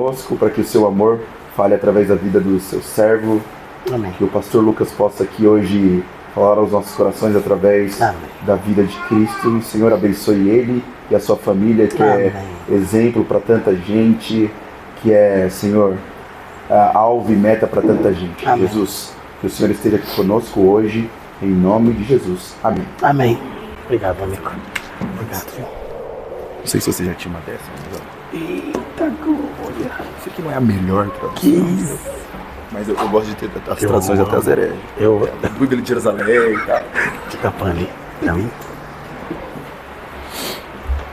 conosco, para que o seu amor fale através da vida do seu servo. Amém. Que o pastor Lucas possa aqui hoje falar aos nossos corações através da vida de Cristo. E o Senhor abençoe ele e a sua família, que é exemplo para tanta gente, que é, Senhor, alvo e meta para tanta gente. Amém. Jesus, que o Senhor esteja aqui conosco hoje, em nome de Jesus. Amém. Amém. Obrigado, amigo. Obrigado. Não sei se você já tinha uma dessa, mas... Eita glória. Isso aqui não é a melhor tradução. Que isso? Mas eu gosto de ter as traduções até as hereges. Bíblia de Jerusalém e tal. Fica pra ali. Amém.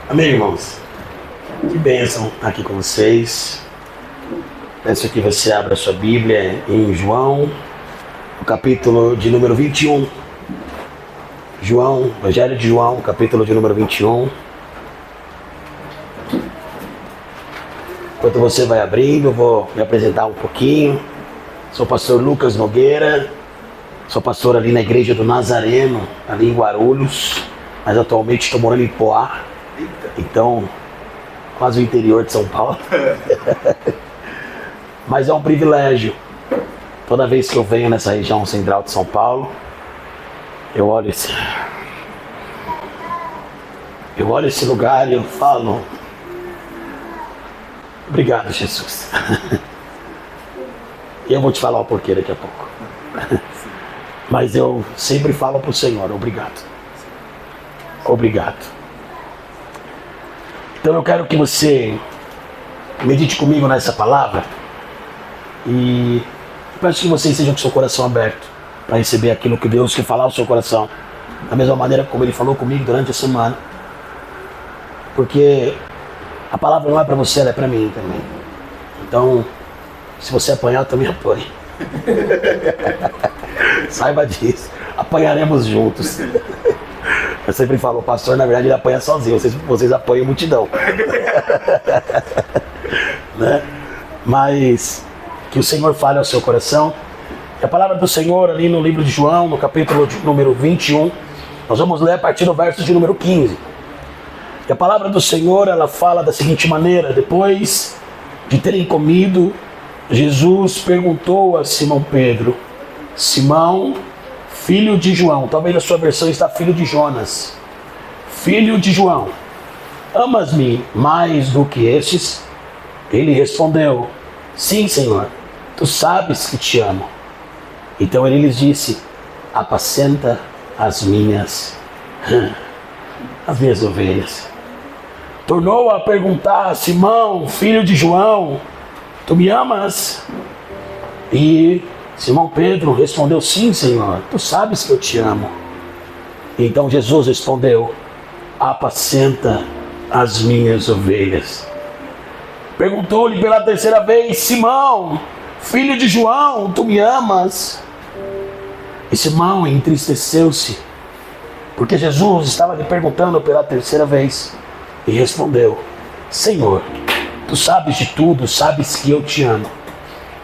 Amém, irmãos. Que bênção estar aqui com vocês. Peço que você abra a sua Bíblia em João, o capítulo de número 21. João, Evangelho de João, capítulo de número 21. Enquanto você vai abrindo, eu vou me apresentar um pouquinho. Sou o pastor Lucas Nogueira, sou pastor ali na igreja do Nazareno, ali em Guarulhos, mas atualmente estou morando em Poá, então quase o interior de São Paulo. Mas é um privilégio. Toda vez que eu venho nessa região central de São Paulo, eu olho esse lugar e eu falo: obrigado, Jesus. E eu vou te falar o porquê daqui a pouco. Mas eu sempre falo para o Senhor: obrigado. Obrigado. Então eu quero que você medite comigo nessa palavra. E peço que você esteja com o seu coração aberto para receber aquilo que Deus quer falar ao seu coração, da mesma maneira como Ele falou comigo durante a semana. Porque a palavra não é para você, ela é para mim também. Então, se você apanhar, eu também apanho. Saiba disso. Apanharemos juntos. Eu sempre falo: o pastor, na verdade, ele apanha sozinho. Vocês apanham multidão. Né? Mas que o Senhor fale ao seu coração. E a palavra do Senhor ali no livro de João, no capítulo de número 21, nós vamos ler a partir do verso de número 15. E a palavra do Senhor, ela fala da seguinte maneira: depois de terem comido, Jesus perguntou a Simão Pedro: Simão, filho de João, talvez na sua versão está filho de Jonas, filho de João, amas-me mais do que estes? Ele respondeu: sim, Senhor, tu sabes que te amo. Então ele lhes disse: apacenta as minhas ovelhas. Tornou a perguntar: Simão, filho de João, tu me amas? E Simão Pedro respondeu: sim, Senhor, tu sabes que eu te amo. Então Jesus respondeu: apacenta as minhas ovelhas. Perguntou-lhe pela terceira vez: Simão, filho de João, tu me amas? E Simão entristeceu-se, porque Jesus estava lhe perguntando pela terceira vez, e respondeu: Senhor, tu sabes de tudo, sabes que eu te amo.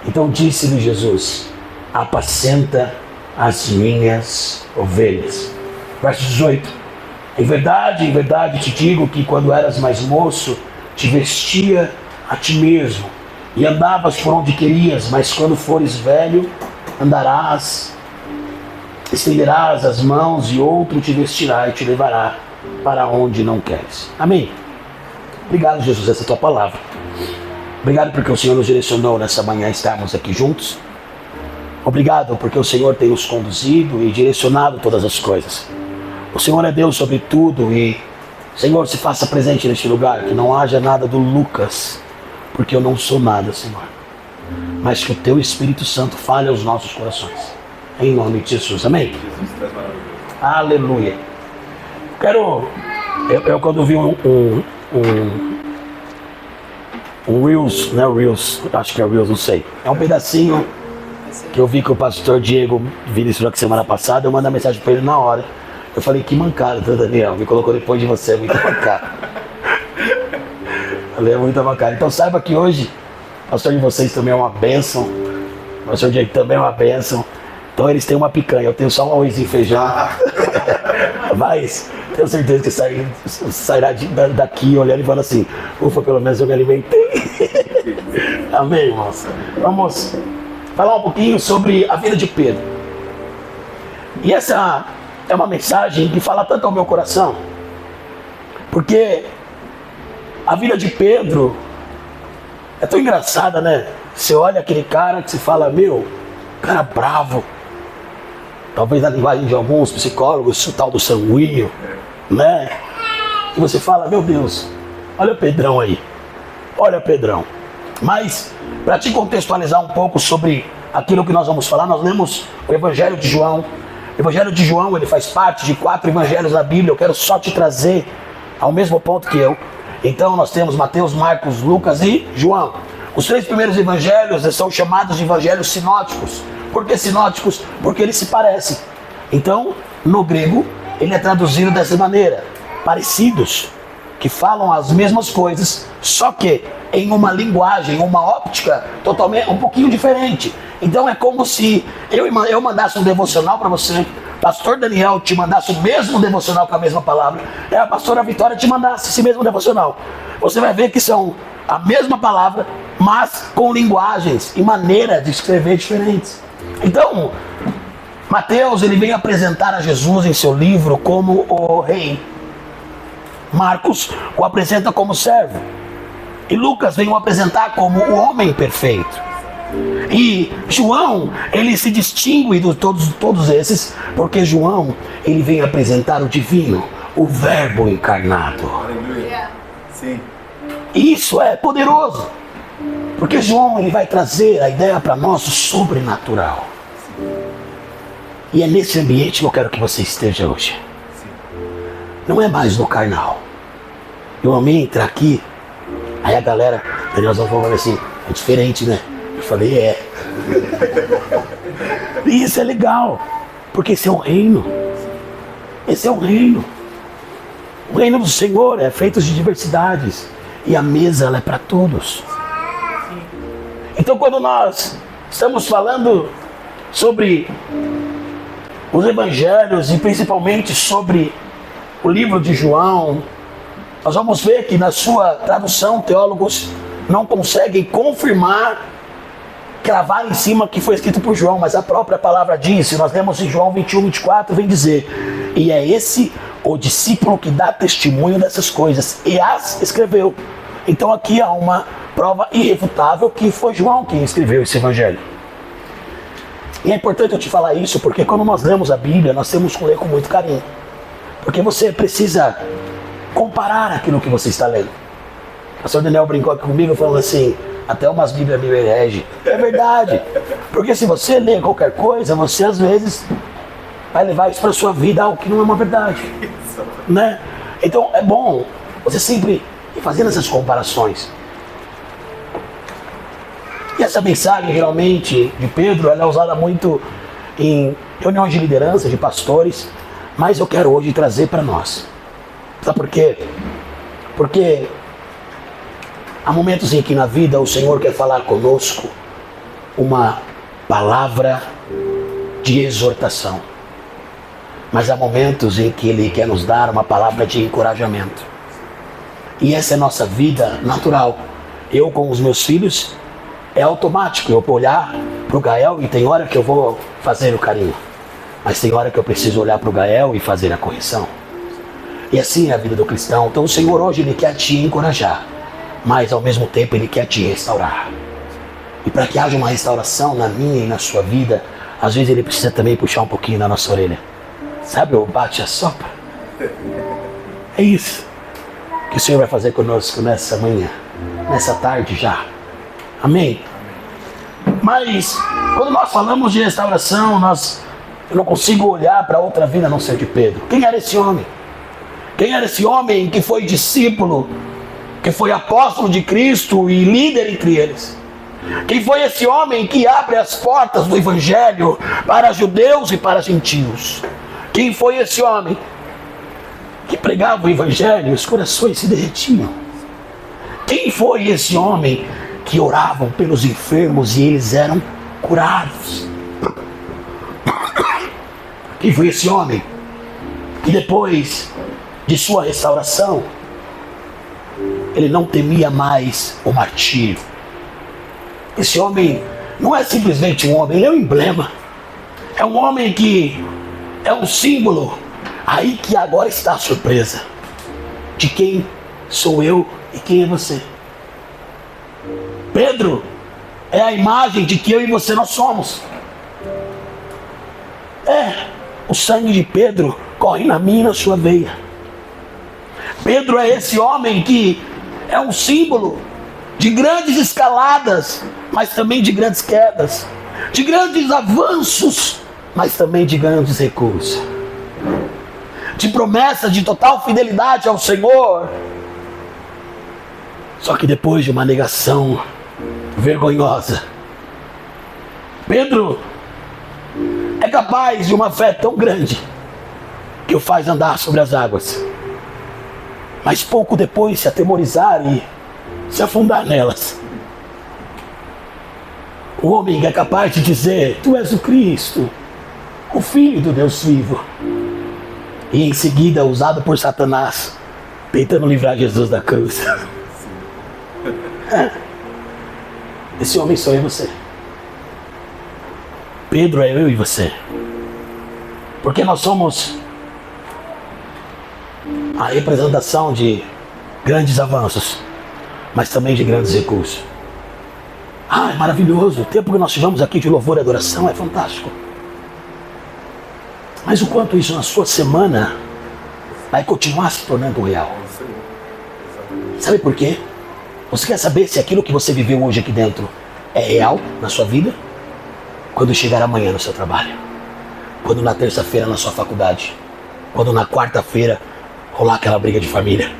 Então disse-lhe Jesus: apacenta as minhas ovelhas. Verso 18: em verdade te digo que quando eras mais moço, te vestia a ti mesmo, e andavas por onde querias, mas quando fores velho, estenderás as mãos e outro te vestirá e te levará para onde não queres. Amém? Obrigado, Jesus, essa é a tua palavra. Obrigado porque o Senhor nos direcionou nessa manhã a estarmos aqui juntos. Obrigado porque o Senhor tem nos conduzido e direcionado todas as coisas. O Senhor é Deus sobre tudo e, Senhor, se faça presente neste lugar, que não haja nada do Lucas, porque eu não sou nada, Senhor. Mas que o teu Espírito Santo fale aos nossos corações. Em nome de Jesus, amém? Aleluia. Eu quando vi um Reels, não é Reels, acho que é Reels, não sei. É um pedacinho que eu vi que o pastor Diego Vinícius aqui semana passada, eu mandei uma mensagem para ele na hora. Eu falei: que mancada, Daniel, me colocou depois de você, é muito mancada. Falei: é muito mancada. Então saiba que hoje, o pastor de vocês também é uma bênção, o pastor Diego também é uma bênção. Então eles têm uma picanha, eu tenho só um arroz e feijão. Mas tenho certeza que sairá daqui olhando e falando assim: ufa, pelo menos eu me alimentei. Amém, irmãos? Vamos falar um pouquinho sobre a vida de Pedro. E essa é uma mensagem que fala tanto ao meu coração, porque a vida de Pedro é tão engraçada, né? Você olha aquele cara que você fala, meu, cara bravo. Talvez na linguagem de alguns psicólogos, o tal do sanguíneo, né? E você fala, meu Deus, olha o Pedrão aí. Olha o Pedrão. Mas, para te contextualizar um pouco sobre aquilo que nós vamos falar, nós lemos o Evangelho de João. O Evangelho de João, ele faz parte de 4 evangelhos da Bíblia. Eu quero só te trazer ao mesmo ponto que eu. Então, nós temos Mateus, Marcos, Lucas e João. Os 3 primeiros evangelhos são chamados de evangelhos sinóticos. Por que sinóticos? Porque eles se parecem. Então, no grego, ele é traduzido dessa maneira. Parecidos, que falam as mesmas coisas, só que em uma linguagem, uma óptica totalmente, um pouquinho diferente. Então é como se eu mandasse um devocional para você, pastor Daniel te mandasse o mesmo devocional com a mesma palavra, e a pastora Vitória te mandasse esse mesmo devocional. Você vai ver que são a mesma palavra, mas com linguagens e maneiras de escrever diferentes. Então, Mateus, ele vem apresentar a Jesus em seu livro como o rei. Marcos o apresenta como servo. E Lucas vem o apresentar como o homem perfeito. E João, ele se distingue de todos esses, porque João, ele vem apresentar o divino, o verbo encarnado. Aleluia. Sim. E isso é poderoso, porque João, ele vai trazer a ideia para nós do sobrenatural. E é nesse ambiente que eu quero que você esteja hoje. Não é mais no carnal. E o homem entra aqui, aí a galera, nós vamos falar assim, é diferente, né? Eu falei, é. E isso é legal, porque esse é o reino. Esse é o reino. O reino do Senhor é feito de diversidades. E a mesa, ela é para todos. Então, quando nós estamos falando sobre os evangelhos e principalmente sobre o livro de João, nós vamos ver que na sua tradução, teólogos não conseguem confirmar, cravar em cima que foi escrito por João, mas a própria palavra diz, nós lemos em João 21, 24, vem dizer, e é esse o discípulo que dá testemunho dessas coisas, e as escreveu. Então aqui há uma prova irrefutável que foi João quem escreveu esse evangelho. E é importante eu te falar isso, porque quando nós lemos a Bíblia, nós temos que ler com muito carinho. Porque você precisa comparar aquilo que você está lendo. O pastor Daniel brincou aqui comigo falando assim, até umas Bíblias meio herege. É verdade. Porque se você lê qualquer coisa, você às vezes vai levar isso para a sua vida, algo que não é uma verdade. Né? Então é bom você sempre ir fazendo essas comparações. E essa mensagem realmente de Pedro, ela é usada muito em reuniões de liderança, de pastores, mas eu quero hoje trazer para nós. Sabe por quê? Porque há momentos em que na vida o Senhor quer falar conosco uma palavra de exortação. Mas há momentos em que Ele quer nos dar uma palavra de encorajamento. E essa é a nossa vida natural. Eu com os meus filhos, é automático eu olhar para o Gael e tem hora que eu vou fazer o carinho. Mas tem hora que eu preciso olhar para o Gael e fazer a correção. E assim é a vida do cristão. Então o Senhor hoje, Ele quer te encorajar, mas ao mesmo tempo Ele quer te restaurar. E para que haja uma restauração na minha e na sua vida, às vezes Ele precisa também puxar um pouquinho na nossa orelha. Sabe o bate a sopra? É isso que o Senhor vai fazer conosco nessa manhã, nessa tarde já. Amém? Mas quando nós falamos de restauração, eu não consigo olhar para outra vida a não ser de Pedro. Quem era esse homem? Quem era esse homem que foi discípulo, que foi apóstolo de Cristo e líder entre eles? Quem foi esse homem que abre as portas do Evangelho para judeus e para gentios? Quem foi esse homem que pregava o Evangelho e os corações se derretiam? Quem foi esse homem que oravam pelos enfermos e eles eram curados? Quem foi esse homem que depois de sua restauração, ele não temia mais o martírio? esse homem não é simplesmente um homem, ele é um emblema. É um homem que é um símbolo. Aí que agora está a surpresa de quem sou eu e quem é você. Pedro é a imagem de que eu e você nós somos. O sangue de Pedro corre na minha e na sua veia. Pedro é esse homem que é um símbolo de grandes escaladas, mas também de grandes quedas, de grandes avanços, mas também de grandes recuos, de promessas de total fidelidade ao Senhor. Só que depois de uma negação vergonhosa, Pedro é capaz de uma fé tão grande que o faz andar sobre as águas, mas pouco depois se atemorizar e se afundar nelas. O homem que é capaz de dizer: tu és o Cristo, o Filho do Deus vivo, e em seguida usado por Satanás, tentando livrar Jesus da cruz. Esse homem sou eu e você. Pedro é eu e você. Porque nós somos a representação de grandes avanços, mas também de grandes recursos. É maravilhoso. O tempo que nós tivemos aqui de louvor e adoração é fantástico. Mas o quanto isso na sua semana vai continuar se tornando real? Sabe por quê? Você quer saber se aquilo que você viveu hoje aqui dentro é real na sua vida? Quando chegar amanhã no seu trabalho, quando na terça-feira na sua faculdade, quando na quarta-feira rolar aquela briga de família,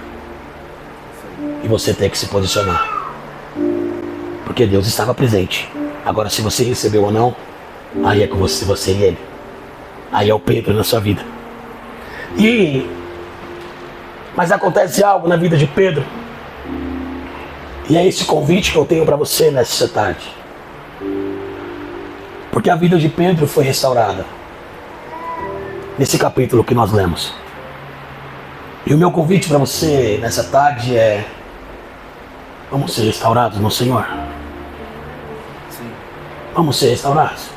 e você ter que se posicionar, porque Deus estava presente. Agora, se você recebeu ou não, aí é com você e ele. Aí é o Pedro na sua vida. Mas acontece algo na vida de Pedro, e é esse convite que eu tenho para você nessa tarde. Porque a vida de Pedro foi restaurada nesse capítulo que nós lemos. E o meu convite para você nessa tarde é: vamos ser restaurados no Senhor. Sim. Vamos ser restaurados.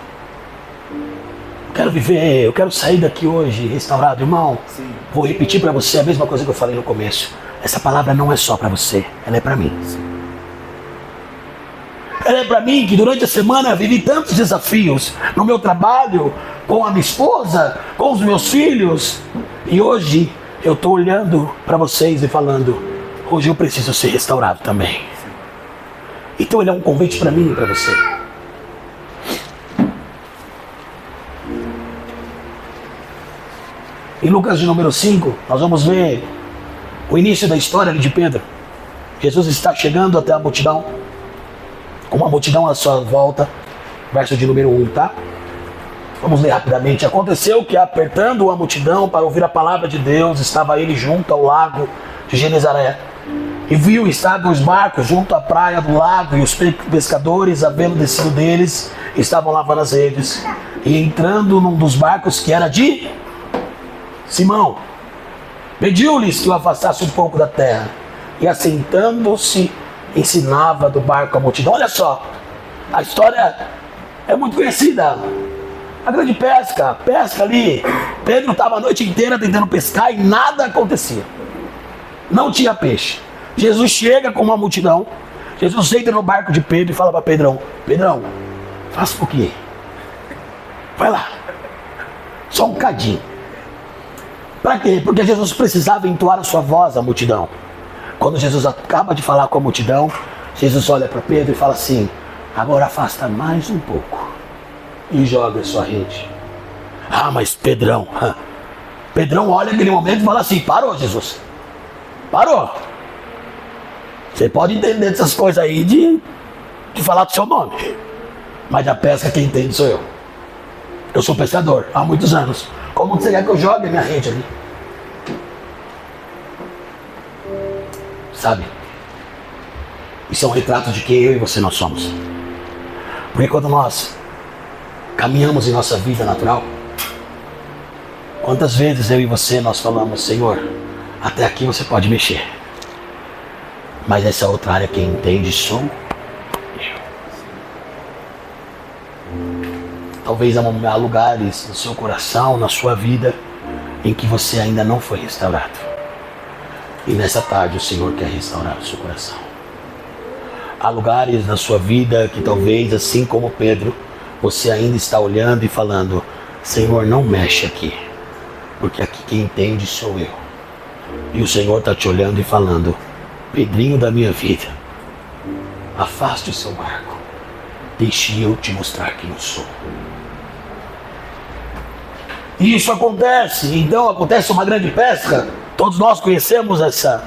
Eu quero sair daqui hoje restaurado, irmão. Sim. Vou repetir para você a mesma coisa que eu falei no começo. Essa palavra não é só para você, ela é para mim. Sim. Ela é para mim, que durante a semana vivi tantos desafios no meu trabalho, com a minha esposa, com os meus filhos. E hoje eu estou olhando para vocês e falando: hoje eu preciso ser restaurado também. Então ele é um convite para mim e para você. Em Lucas de número 5, nós vamos ver o início da história de Pedro. Jesus está chegando até a multidão, com uma multidão à sua volta. Verso de número 1, tá? Vamos ler rapidamente. Aconteceu que, apertando a multidão para ouvir a palavra de Deus, estava ele junto ao lago de Genezaré. E viu estar 2 barcos junto à praia do lago, e os pescadores, havendo descido deles, estavam lavando as redes. E entrando num dos barcos, que era de Simão, pediu-lhes que o afastasse um pouco da terra. E assentando-se, ensinava do barco a multidão. Olha só, a história é muito conhecida. A grande pesca ali. Pedro estava a noite inteira tentando pescar e nada acontecia. Não tinha peixe. Jesus chega com uma multidão. Jesus entra no barco de Pedro e fala para Pedrão: Pedrão, faça um pouquinho. Vai lá. Só um cadinho. Para quê? Porque Jesus precisava entoar a sua voz à multidão. Quando Jesus acaba de falar com a multidão, Jesus olha para Pedro e fala assim: agora afasta mais um pouco e joga a sua rede. Mas Pedrão olha naquele momento e fala assim: parou, Jesus, parou. Você pode entender dessas coisas aí de falar do seu nome, mas da pesca quem entende sou eu. Eu sou pescador há muitos anos. Como você quer que eu jogue a minha rede ali? Sabe? Isso é um retrato de quem eu e você nós somos. Porque quando nós caminhamos em nossa vida natural, quantas vezes eu e você nós falamos: Senhor, até aqui você pode mexer, mas essa outra área quem entende sou eu. Talvez há lugares no seu coração, na sua vida, em que você ainda não foi restaurado. E nessa tarde o Senhor quer restaurar o seu coração. Há lugares na sua vida que talvez, assim como Pedro, você ainda está olhando e falando: Senhor, não mexe aqui, porque aqui quem entende sou eu. E o Senhor está te olhando e falando: Pedrinho da minha vida, afaste o seu barco, deixe eu te mostrar quem eu sou. E isso acontece, então acontece uma grande pesca. Todos nós conhecemos essa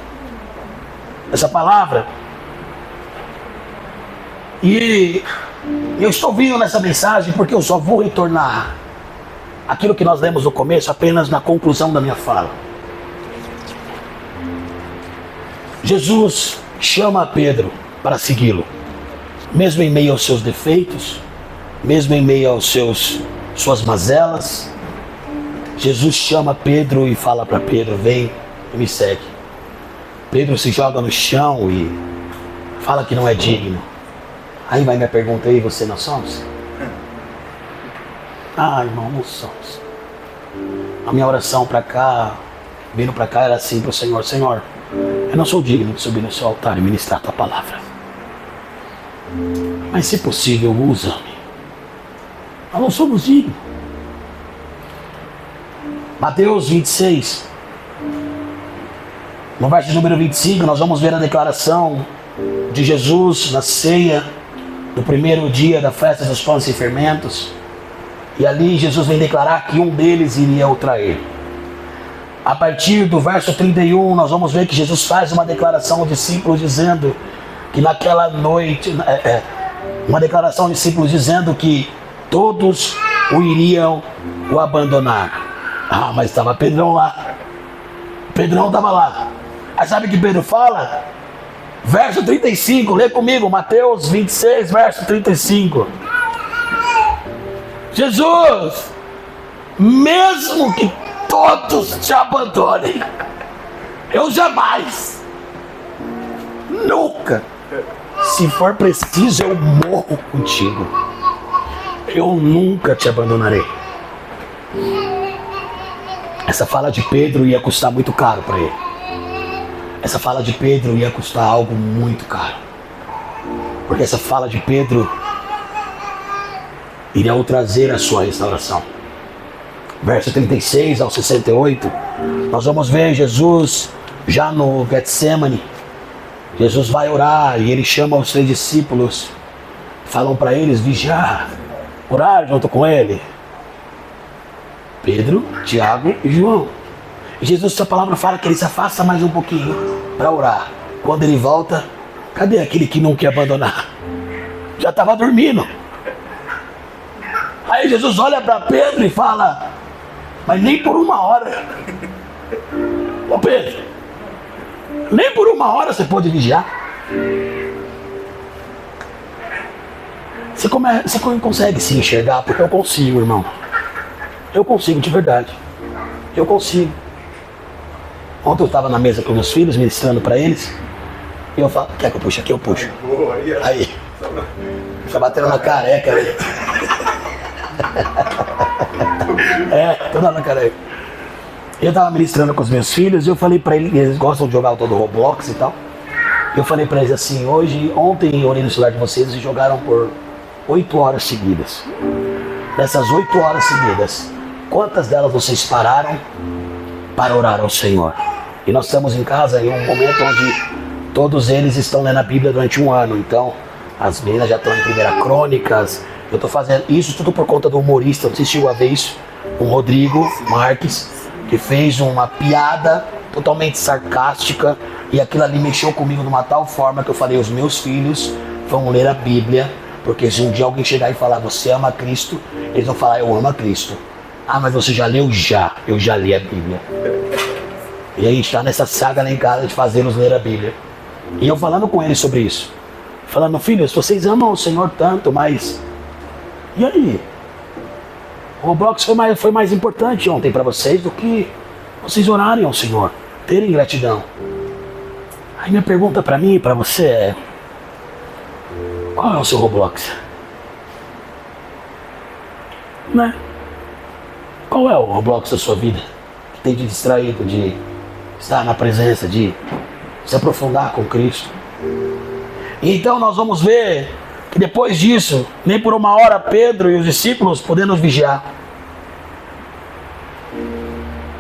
palavra. E eu estou vindo nessa mensagem porque eu só vou retornar aquilo que nós lemos no começo apenas na conclusão da minha fala. Jesus chama Pedro para segui-lo, mesmo em meio aos seus defeitos, mesmo em meio aos suas mazelas. Jesus chama Pedro e fala para Pedro: vem e me segue. Pedro se joga no chão e fala que não é digno. Aí vai minha pergunta: e você, nós somos? Irmão, não somos. A minha oração para cá, vindo para cá, era assim para o Senhor: Senhor, eu não sou digno de subir no seu altar e ministrar a tua palavra, mas se possível, usa-me. Nós não somos dignos. Mateus 26, no verso número 25, nós vamos ver a declaração de Jesus na ceia do primeiro dia da festa dos pães sem fermentos. E ali Jesus vem declarar que um deles iria o trair. A partir do verso 31, nós vamos ver que Jesus faz uma declaração aos discípulos dizendo que naquela noite, uma declaração aos discípulos dizendo que todos o iriam o abandonar. Mas estava Pedrão lá. Pedrão estava lá. Aí sabe o que Pedro fala? Verso 35, lê comigo, Mateus 26, verso 35. Jesus, mesmo que todos te abandonem, eu jamais, nunca, se for preciso, eu morro contigo. Eu nunca te abandonarei. Essa fala de Pedro ia custar muito caro para ele. Essa fala de Pedro ia custar algo muito caro. Porque essa fala de Pedro iria o trazer a sua restauração. Verso 36 ao 68, nós vamos ver Jesus já no Getsemane. Jesus vai orar e ele chama os 3 discípulos. Falam para eles vigiar, orar junto com ele. Pedro, Tiago e João. E Jesus, sua palavra fala que ele se afasta mais um pouquinho para orar. Quando ele volta, cadê aquele que não quer abandonar? Já estava dormindo. Aí Jesus olha para Pedro e fala: mas nem por uma hora. Ô Pedro, nem por uma hora você pode vigiar. Você consegue se enxergar? Porque eu consigo, irmão. Eu consigo, de verdade. Eu consigo. Ontem eu estava na mesa com meus filhos, ministrando para eles. E eu falo: quer que eu puxe aqui? Eu puxo. Aí. Fica batendo na careca. Né? Toda na careca. Eu estava ministrando com os meus filhos e eu falei para eles gostam de jogar todo Roblox e tal. Eu falei para eles assim: ontem eu olhei no celular de vocês e jogaram por 8 horas seguidas. Dessas 8 horas seguidas, quantas delas vocês pararam para orar ao Senhor? E nós estamos em casa em um momento onde todos eles estão lendo a Bíblia durante um ano. Então, as meninas já estão em 1 Crônicas. Eu estou fazendo isso tudo por conta do humorista, não sei se chegou a ver isso, o Rodrigo Marques, que fez uma piada totalmente sarcástica. E aquilo ali mexeu comigo de uma tal forma que eu falei: os meus filhos vão ler a Bíblia. Porque se um dia alguém chegar e falar: você ama Cristo, eles vão falar: eu amo a Cristo. Mas você já leu? Eu já li a Bíblia. E a gente está nessa saga lá em casa de fazê-los ler a Bíblia. E eu falando com eles sobre isso, falando: filhos, vocês amam o Senhor tanto, mas e aí? O Roblox foi mais importante ontem para vocês do que vocês orarem ao Senhor, terem gratidão. Aí minha pergunta para mim e para você é: qual é o seu Roblox? né? Qual é o Roblox da sua vida que tem te distraído de estar na presença, de se aprofundar com Cristo? E então nós vamos ver que depois disso, nem por uma hora Pedro e os discípulos podendo vigiar.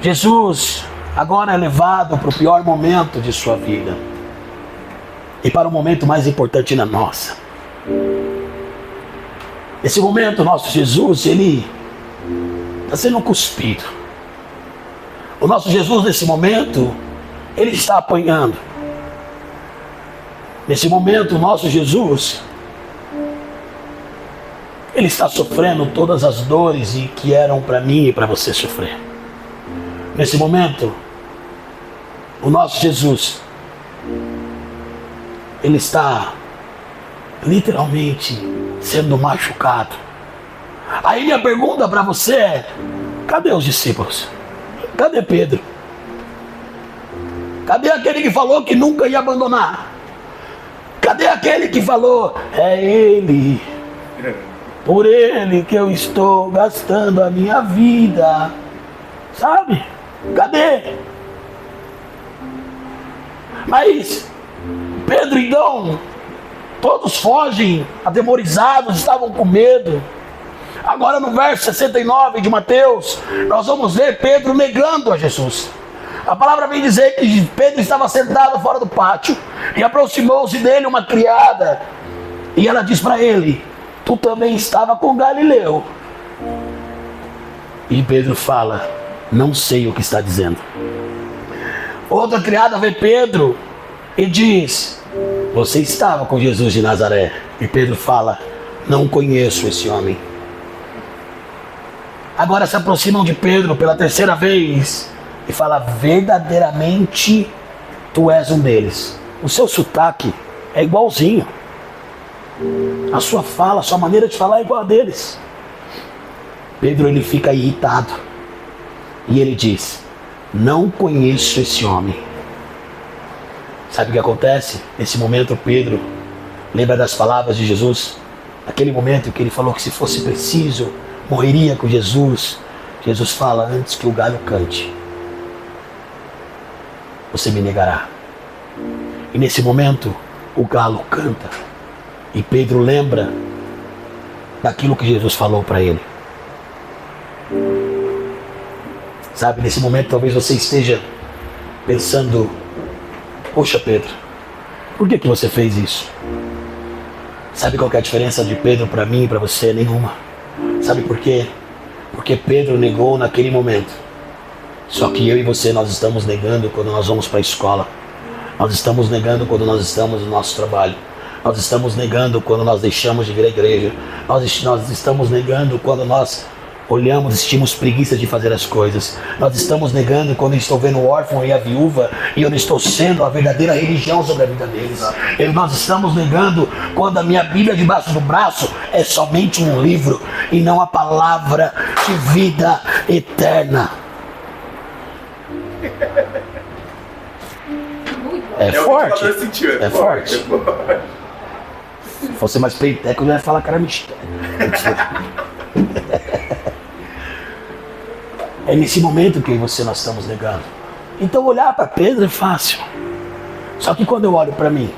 Jesus agora é levado para o pior momento de sua vida e para o momento mais importante na nossa. Nesse momento, nosso Jesus, ele está sendo cuspido. O nosso Jesus, nesse momento, ele está apanhando. Nesse momento, o nosso Jesus, ele está sofrendo todas as dores e que eram para mim e para você sofrer. Nesse momento, o nosso Jesus, ele está literalmente sendo machucado. Aí minha pergunta para você é: cadê os discípulos? Cadê Pedro? Cadê aquele que falou que nunca ia abandonar? Cadê aquele que falou: é ele, por ele que eu estou gastando a minha vida? Sabe? Cadê? Mas Pedro, então, todos fogem, atemorizados, estavam com medo. Agora no verso 69 de Mateus, nós vamos ver Pedro negando a Jesus. A palavra vem dizer que Pedro estava sentado fora do pátio e aproximou-se dele uma criada. E ela diz para ele: tu também estava com Galileu. E Pedro fala: não sei o que está dizendo. Outra criada vê Pedro e diz: você estava com Jesus de Nazaré. E Pedro fala: não conheço esse homem. Agora se aproximam de Pedro pela terceira vez e fala: verdadeiramente tu és um deles. O seu sotaque é igualzinho. A sua fala, a sua maneira de falar é igual a deles. Pedro, ele fica irritado e ele diz: não conheço esse homem. Sabe o que acontece? Nesse momento Pedro lembra das palavras de Jesus, aquele momento que ele falou que se fosse preciso morreria com Jesus. Jesus fala: antes que o galho cante, você me negará. E nesse momento o galo canta e Pedro lembra daquilo que Jesus falou para ele. Sabe, nesse momento talvez você esteja pensando: poxa Pedro, por que você fez isso? Sabe qual que é a diferença de Pedro para mim e para você? Nenhuma. Sabe por quê? Porque Pedro negou naquele momento. Só que eu e você, nós estamos negando quando nós vamos para a escola. Nós estamos negando quando nós estamos no nosso trabalho. Nós estamos negando quando nós deixamos de vir à igreja. Nós estamos negando quando nós olhamos e sentimos preguiça de fazer as coisas. Nós estamos negando quando estou vendo o órfão e a viúva e eu não estou sendo a verdadeira religião sobre a vida deles. Nós estamos negando quando a minha Bíblia debaixo do braço é somente um livro e não a palavra de vida eterna. É forte. É forte. Se fosse mais peiteco, eu já ia falar que era mistério. É nesse momento que você nós estamos negando. Então olhar para Pedro é fácil. Só que quando eu olho para mim,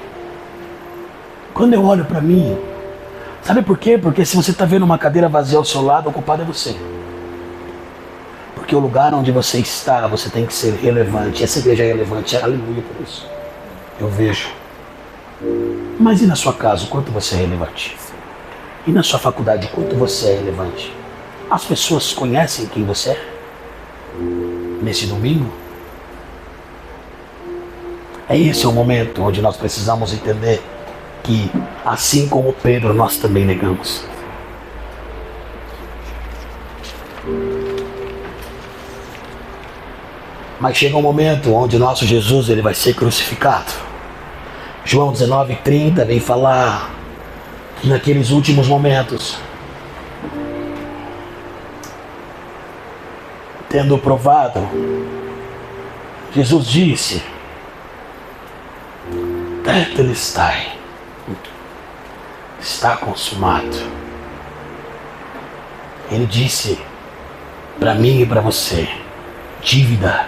sabe por quê? Porque se você está vendo uma cadeira vazia ao seu lado, o culpado é você. Porque o lugar onde você está, você tem que ser relevante. Essa igreja é relevante, aleluia por isso. Eu vejo. Mas e na sua casa, o quanto você é relevante? E na sua faculdade, o quanto você é relevante? As pessoas conhecem quem você é? Nesse domingo? Esse é o momento onde nós precisamos entender que, assim como Pedro, nós também negamos. Mas chega um momento onde nosso Jesus ele vai ser crucificado. João 19:30 vem falar que naqueles últimos momentos, tendo provado, Jesus disse: Tetelestai, está consumado. Ele disse para mim e para você: dívida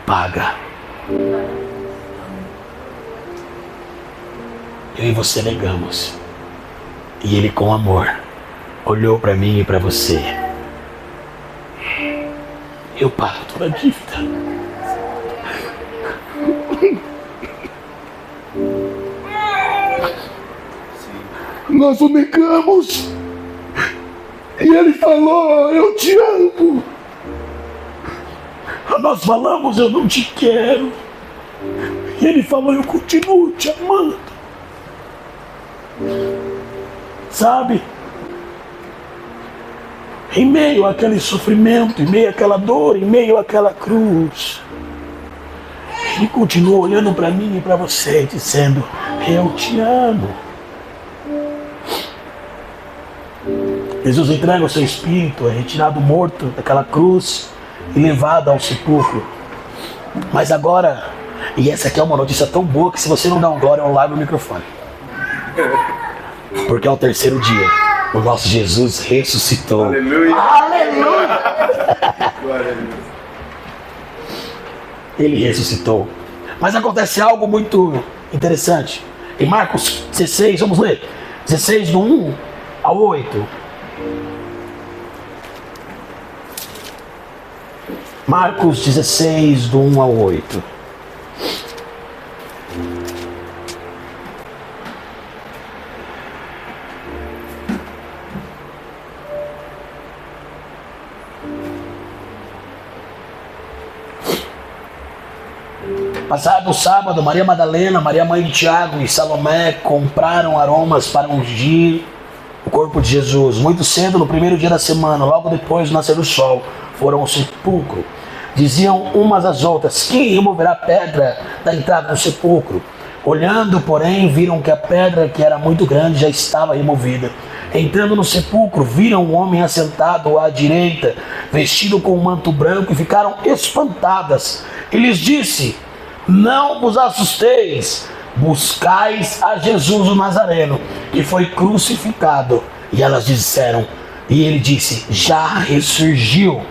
paga. Eu e você negamos. E Ele, com amor, olhou para mim e para você: eu pago toda a dívida. Nós o negamos. E Ele falou: eu te amo. Nós falamos: eu não te quero. E Ele falou: eu continuo te amando. Sabe? Em meio àquele sofrimento, em meio àquela dor, em meio àquela cruz, Ele continua olhando para mim e para você, dizendo: eu te amo. Jesus entrega o seu espírito, é retirado morto daquela cruz e levado ao sepulcro. Mas agora, e essa aqui é uma notícia tão boa que se você não dá um glória, eu largo o microfone. Porque ao terceiro dia, o nosso Jesus ressuscitou. Aleluia! Aleluia! Ele ressuscitou. Mas acontece algo muito interessante. Em Marcos 16, vamos ler. 16 do 1 ao 8. Marcos 16, do 1 ao 8. Passado o sábado, Maria Madalena, Maria mãe de Tiago e Salomé compraram aromas para ungir o corpo de Jesus. Muito cedo, no primeiro dia da semana, logo depois do nascer do sol, foram ao sepulcro. Diziam umas às outras: quem removerá a pedra da entrada do sepulcro? Olhando, porém, viram que a pedra, que era muito grande, já estava removida. Entrando no sepulcro, viram um homem assentado à direita, vestido com um manto branco, e ficaram espantadas. E lhes disse: não vos assusteis, buscais a Jesus o Nazareno, que foi crucificado. E elas disseram, e ele disse: já ressurgiu,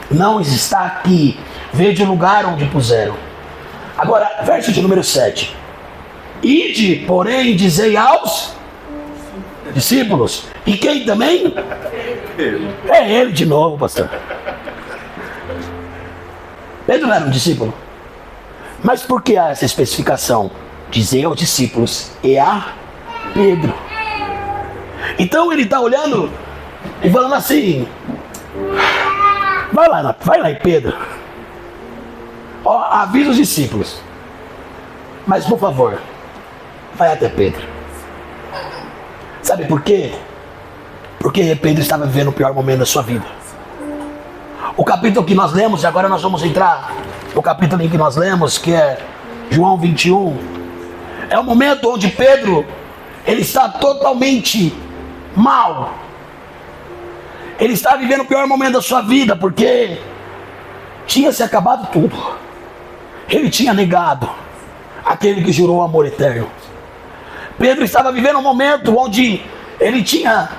não está aqui, vede o lugar onde puseram. Agora, verso de número 7. Ide, porém, dizei aos discípulos. E quem também? É ele de novo, pastor. Pedro não era um discípulo. Mas por que há essa especificação? Dizer aos discípulos e a Pedro. Então ele está olhando e falando assim: vai lá em Pedro. Ó, avisa os discípulos. Mas por favor, vai até Pedro. Sabe por quê? Porque Pedro estava vivendo o pior momento da sua vida. O capítulo que nós lemos, e agora nós vamos entrar no capítulo em que nós lemos, que é João 21, é o momento onde Pedro, ele está totalmente mal. Ele está vivendo o pior momento da sua vida, porque tinha se acabado tudo. Ele tinha negado aquele que jurou amor eterno. Pedro estava vivendo um momento onde ele tinha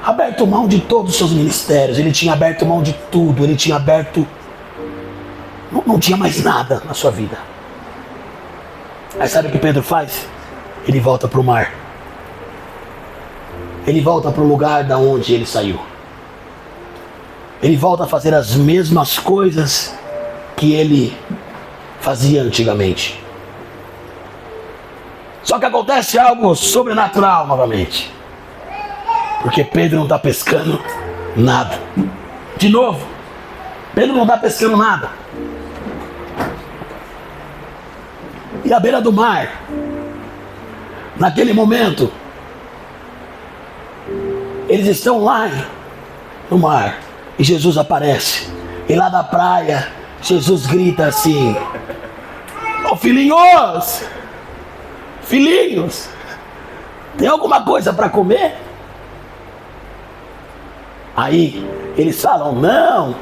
aberto mão de todos os seus ministérios, ele tinha aberto mão de tudo, ele tinha aberto... Não tinha mais nada na sua vida. Aí sabe o que Pedro faz? Ele volta para o mar. Ele volta para o lugar da onde ele saiu. Ele volta a fazer as mesmas coisas que ele fazia antigamente. Só que acontece algo sobrenatural novamente. Porque Pedro não está pescando nada. De novo, Pedro não está pescando nada. E à beira do mar, naquele momento, eles estão lá no mar. E Jesus aparece. E lá da praia, Jesus grita assim: ô filhinhos! Filhinhos! Tem alguma coisa para comer? Aí eles falam não.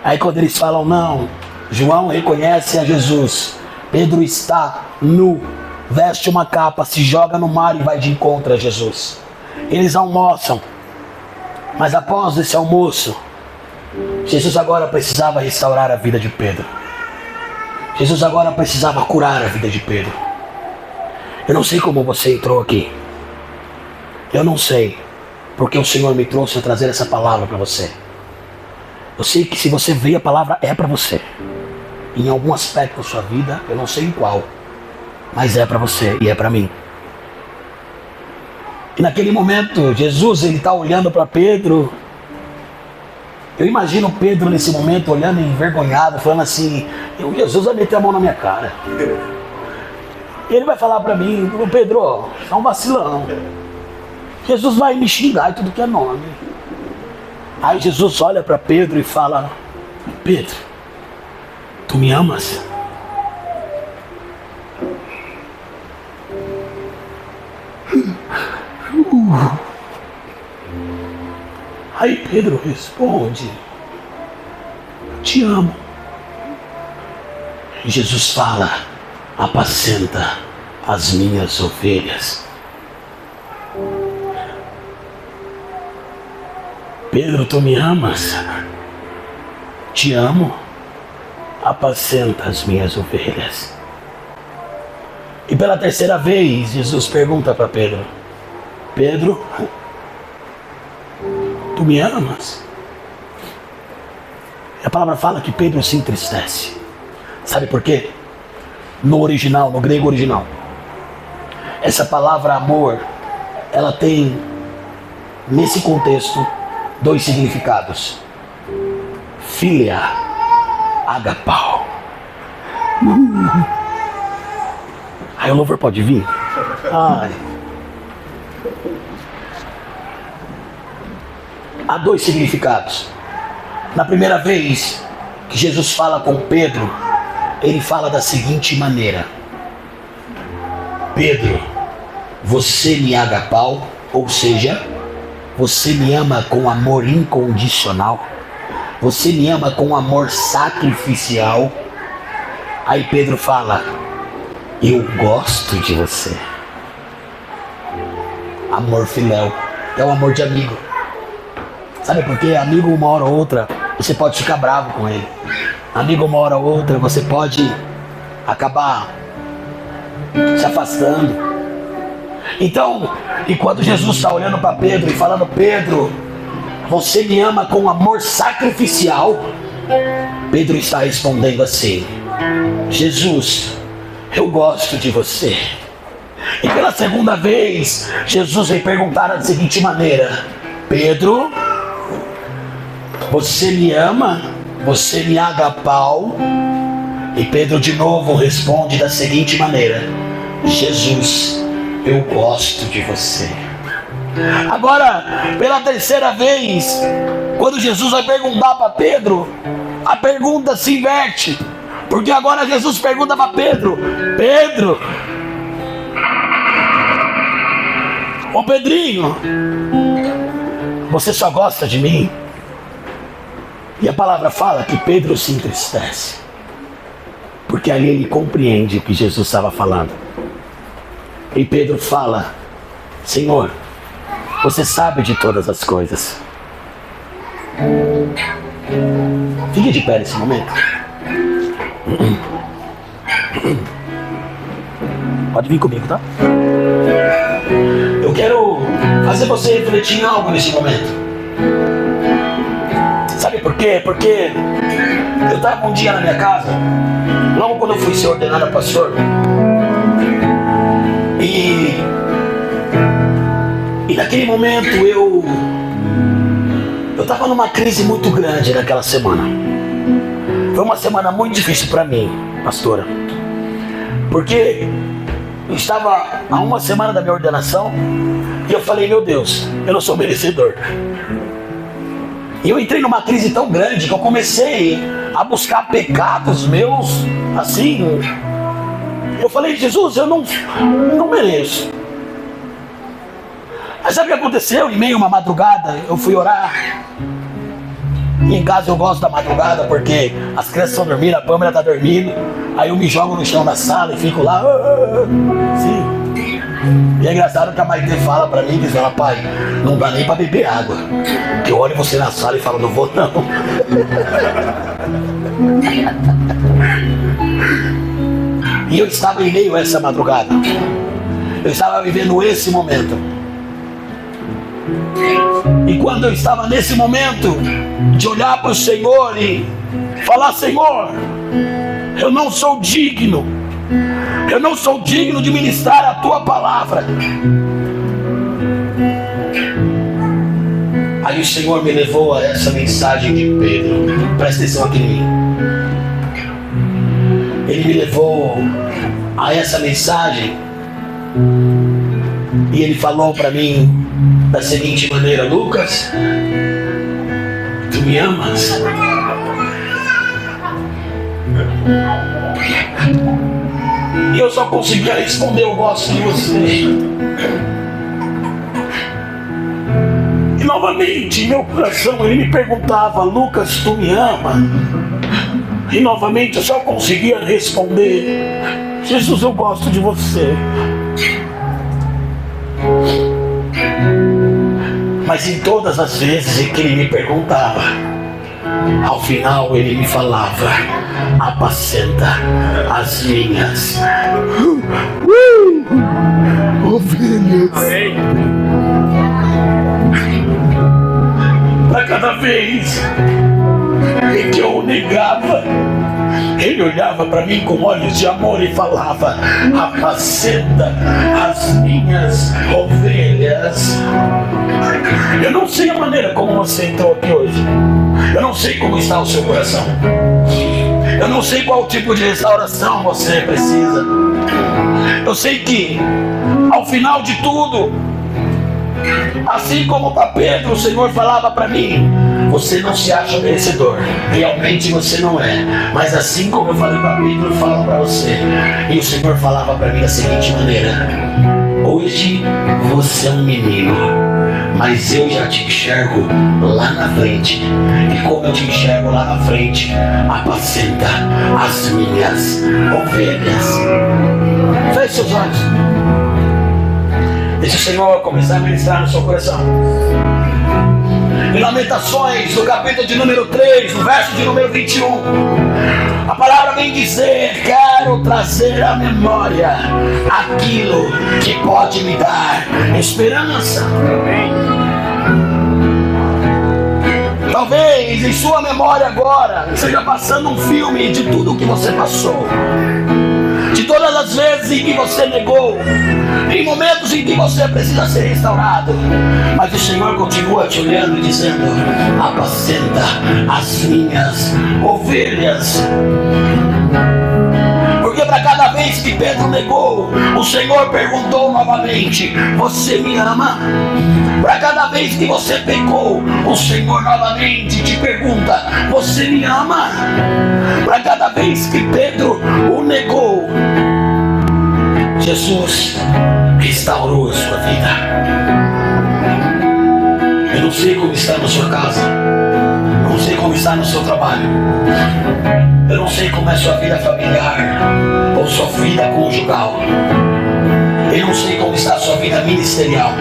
Aí quando eles falam não, João reconhece a Jesus. Pedro está nu, veste uma capa, se joga no mar e vai de encontro a Jesus. Eles almoçam. Mas após esse almoço, Jesus agora precisava restaurar a vida de Pedro. Jesus agora precisava curar a vida de Pedro. Eu não sei como você entrou aqui. Eu não sei porque o Senhor me trouxe a trazer essa palavra para você. Eu sei que se você veio, a palavra é para você. Em algum aspecto da sua vida, eu não sei em qual, mas é para você e é para mim. E naquele momento, Jesus, ele está olhando para Pedro. Eu imagino Pedro nesse momento olhando envergonhado, falando assim: Jesus vai meter a mão na minha cara. E ele vai falar para mim: Pedro, é um vacilão. Jesus vai me xingar e tudo que é nome. Aí Jesus olha para Pedro e fala: Pedro, tu me amas? Aí Pedro responde: te amo. E Jesus fala: apacenta as minhas ovelhas. Pedro, tu me amas? Te amo. Apacenta as minhas ovelhas. E pela terceira vez, Jesus pergunta para Pedro: Pedro, tu me amas? E a palavra fala que Pedro se entristece. Sabe por quê? No original, no grego original, essa palavra amor, ela tem, nesse contexto, dois significados: filia, agapau. Aí o louvor pode vir? Ai. Há dois significados. Na primeira vez que Jesus fala com Pedro, ele fala da seguinte maneira: Pedro, você me agapau, ou seja, você me ama com amor incondicional, você me ama com amor sacrificial. Aí Pedro fala: eu gosto de você. Amor filéu é o amor de amigo. Sabe por quê? Amigo, uma hora ou outra você pode ficar bravo com ele. Amigo, uma hora ou outra você pode acabar se afastando. Então, e quando Jesus está olhando para Pedro e falando: Pedro, você me ama com amor sacrificial, Pedro está respondendo assim: Jesus, eu gosto de você. E pela segunda vez, Jesus vem perguntar da seguinte maneira: Pedro, você me ama? Você me agapau? E Pedro de novo responde da seguinte maneira: Jesus, eu gosto de você. Agora, pela terceira vez, quando Jesus vai perguntar para Pedro, a pergunta se inverte. Porque agora Jesus pergunta para Pedro: Pedro, ô Pedrinho, você só gosta de mim? E a palavra fala que Pedro se entristece, porque ali ele compreende o que Jesus estava falando. E Pedro fala: Senhor, você sabe de todas as coisas. Fique de pé nesse momento. Pode vir comigo, tá? Eu quero fazer você refletir em algo nesse momento. Sabe por quê? Porque eu estava um dia na minha casa, logo quando eu fui ser ordenado a pastor, e naquele momento eu estava numa crise muito grande naquela semana. Foi uma semana muito difícil para mim, pastora, porque eu estava há uma semana da minha ordenação e eu falei: meu Deus, eu não sou merecedor. E eu entrei numa crise tão grande que eu comecei a buscar pecados meus, assim. Eu falei: Jesus, eu não mereço. Mas sabe o que aconteceu? Em meio a uma madrugada, eu fui orar. E em casa eu gosto da madrugada porque as crianças estão dormindo, a Pâmela está dormindo. Aí eu me jogo no chão da sala e fico lá, assim, E é engraçado que a Maite fala pra mim, diz ela, pai, não dá nem pra beber água. Que eu olho você na sala e falo, não vou não. E eu estava em meio a essa madrugada. Eu estava vivendo esse momento. E quando eu estava nesse momento de olhar para o Senhor e falar, Senhor, eu não sou digno de ministrar a tua palavra. Aí o Senhor me levou a essa mensagem de Pedro. Presta atenção aqui em mim. Ele me levou a essa mensagem e ele falou para mim da seguinte maneira, Lucas, tu me amas? E eu só conseguia responder, eu gosto de você. E novamente, em meu coração, ele me perguntava, Lucas, tu me ama? E novamente eu só conseguia responder, Jesus, eu gosto de você. Mas em todas as vezes que ele me perguntava, ao final ele me falava, apacenta as minhas ovelhas. Para cada vez que eu o negava, ele olhava para mim com olhos de amor e falava, apacenta as minhas ovelhas. Eu não sei a maneira como você entrou aqui hoje. Eu não sei como está o seu coração. Eu não sei qual tipo de restauração você precisa. Eu sei que ao final de tudo, assim como para Pedro, o Senhor falava para mim, você não se acha merecedor, realmente você não é. Mas assim como eu falei para Pedro, eu falo para você. E o Senhor falava para mim da seguinte maneira, hoje você é um menino, mas eu já te enxergo lá na frente. E como eu te enxergo lá na frente, apacenta as minhas ovelhas. Feche seus olhos. Deixa o Senhor começar a ministrar no seu coração. Em Lamentações, no capítulo de número 3, no verso de número 21, a palavra vem dizer, quero trazer à memória aquilo que pode me dar esperança. Talvez em sua memória agora esteja passando um filme de tudo o que você passou, de todas as vezes em que você negou, em momentos em que você precisa ser restaurado, mas o Senhor continua te olhando e dizendo, apacenta as minhas ovelhas. Porque para cada vez que Pedro negou, o Senhor perguntou novamente, você me ama? Para cada vez que você pecou, o Senhor novamente te pergunta, você me ama? Para cada vez que Pedro o negou, Jesus restaurou a sua vida. Eu não sei como está na sua casa, não sei como está no seu trabalho, eu não sei como é a sua vida familiar ou sua vida conjugal, eu não sei como está a sua vida ministerial,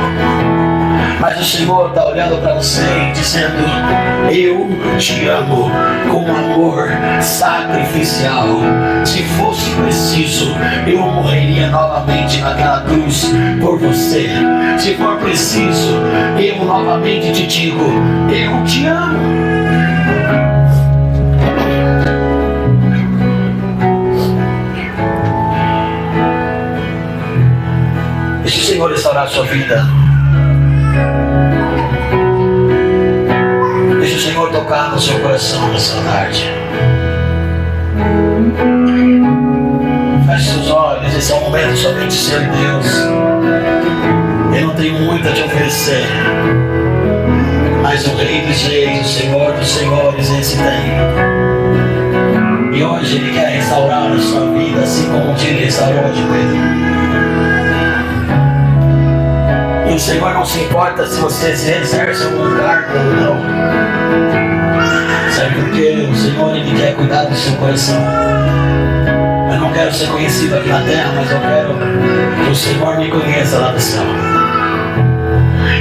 mas o Senhor está olhando para você e dizendo, eu te amo com amor sacrificial. Se fosse preciso, eu morreria novamente naquela cruz por você. Se for preciso, eu novamente te digo, eu te amo. Deixe o Senhor restaurar a sua vida. Deixe o Senhor tocar no seu coração nessa tarde. Feche seus olhos, esse é um momento somente seu e Deus. Eu não tenho muito a te oferecer, mas o Rei dos Reis, o Senhor dos Senhores, esse tem. E hoje Ele quer restaurar a sua vida, assim como Ele restaurou de Pedro. E o Senhor não se importa se você se exerce algum cargo ou não. Sabe por quê? O Senhor, Ele quer cuidar do seu coração. Eu não quero ser conhecido aqui na terra, mas eu quero que o Senhor me conheça lá do céu.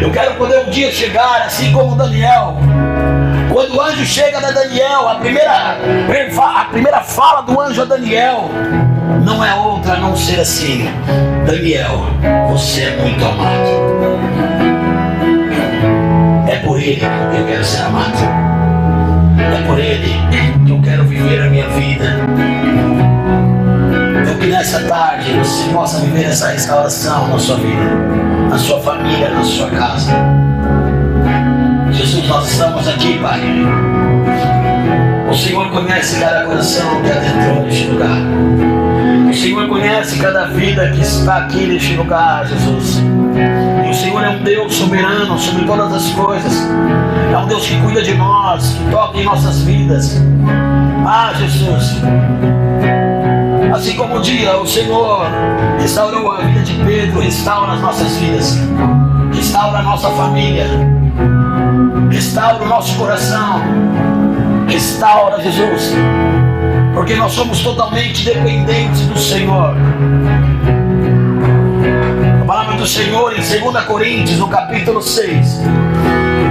Eu quero poder um dia chegar assim como Daniel. Quando o anjo chega a Daniel, a primeira fala do anjo a Daniel não é outra a não ser assim: Daniel, você é muito amado. É por ele que eu quero ser amado. É por ele que eu quero viver a minha vida. Eu que nessa tarde você possa viver essa restauração na sua vida, na sua família, na sua casa. Jesus, nós estamos aqui, Pai. O Senhor conhece cada coração que adentrou neste lugar. O Senhor conhece cada vida que está aqui neste lugar, Jesus. E o Senhor é um Deus soberano sobre todas as coisas. É um Deus que cuida de nós, que toca em nossas vidas. Ah, Jesus, assim como um dia o Senhor restaurou a vida de Pedro, restaura as nossas vidas, restaura a nossa família, restaura o nosso coração, restaura, Jesus, porque nós somos totalmente dependentes do Senhor. A palavra do Senhor em 2 Coríntios, no capítulo 6,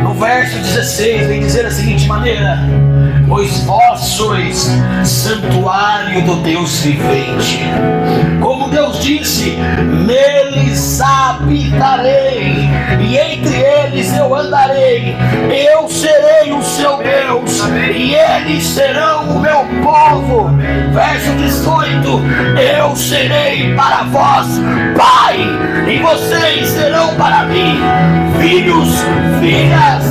no verso 16, vem dizer da seguinte maneira: pois vós sois santuário do Deus vivente. Como Deus disse, neles habitarei, e entre eles eu andarei. Eu serei o seu Deus, e eles serão o meu povo. Verso 18: eu serei para vós Pai, e vocês serão para mim filhos, filhas,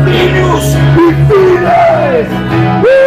filhos e filhas.